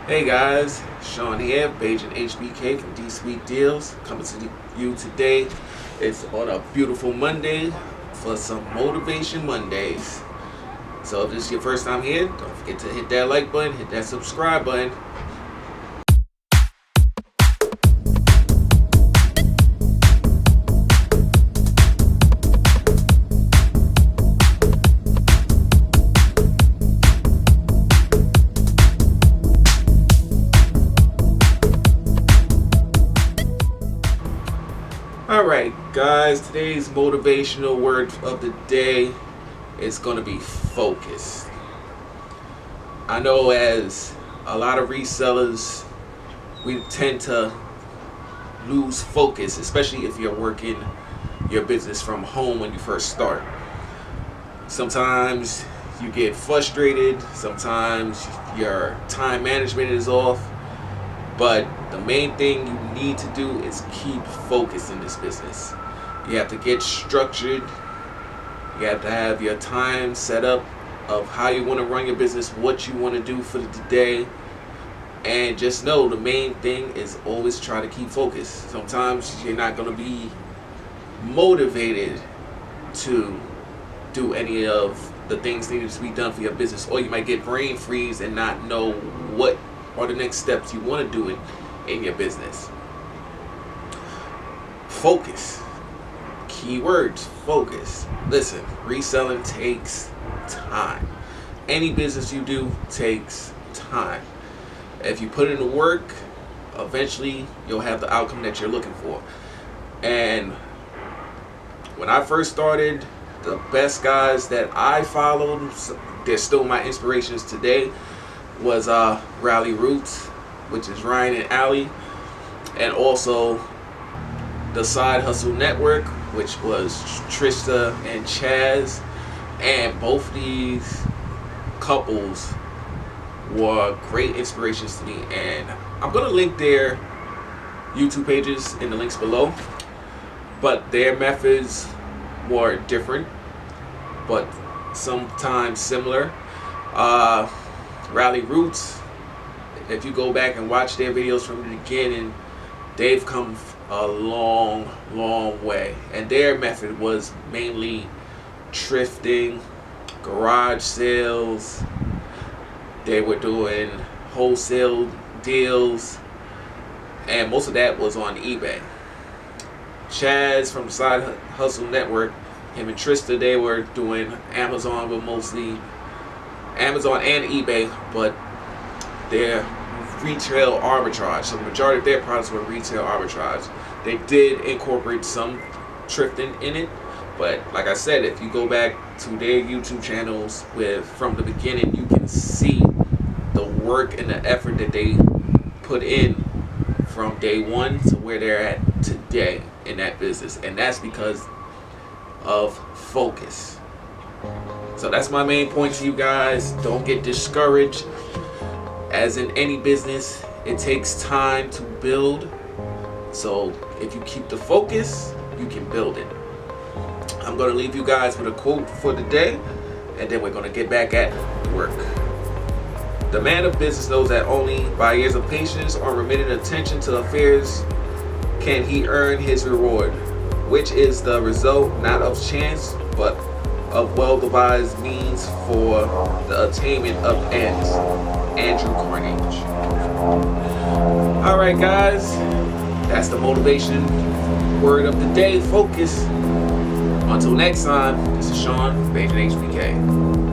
Hey guys, Sean here, Page and HBK from D Sweet Deals, coming to you today. It's on a beautiful Monday for some Motivation Mondays. So if this is your first time here, don't forget to hit that like button, hit that subscribe button. Alright guys, today's motivational word of the day is going to be focus. I know as a lot of resellers, we tend to lose focus, especially if you're working your business from home when you first start. Sometimes you get frustrated, sometimes your time management is off. But the main thing you need to do is keep focused in this business. You have to get structured. You have to have your time set up of how you want to run your business, what you want to do for the day. And just know the main thing is always try to keep focused. Sometimes you're not going to be motivated to do any of the things needed to be done for your business. Or you might get brain freeze and not know what or the next steps you want to do in your business. Focus. Keywords, focus. Listen, reselling takes time. Any business you do takes time. If you put in the work, eventually you'll have the outcome that you're looking for. And when I first started, the best guys that I followed, they're still my inspirations today, was Rally Roots, which is Ryan and Allie, and also the Side Hustle Network, which was Trista and Chaz. And both these couples were great inspirations to me, and I'm gonna link their YouTube pages in the links below. But their methods were different, but sometimes similar. Rally Roots, if you go back and watch their videos from the beginning, they've come a long way, and their method was mainly thrifting, garage sales. They were doing wholesale deals, and most of that was on eBay. Chaz from Side Hustle Network, him and Trista, they were doing Amazon, but mostly Amazon and eBay, but their retail arbitrage. So the majority of their products were retail arbitrage. They did incorporate some thrifting in it, but like I said, if you go back to their YouTube channels from the beginning, you can see the work and the effort that they put in from day one to where they're at today in that business, and that's because of focus. So that's my main point to you guys. Don't get discouraged. As in any business, it takes time to build. So if you keep the focus, you can build it. I'm going to leave you guys with a quote for the day, and then we're going to get back at work. The man of business knows that only by years of patience or remitted attention to affairs can he earn his reward, which is the result not of chance, but of well-devised means for the attainment of ends. Andrew Carnegie. Alright guys, that's the motivation word of the day, focus. Until next time, this is Sean, Page and HBK.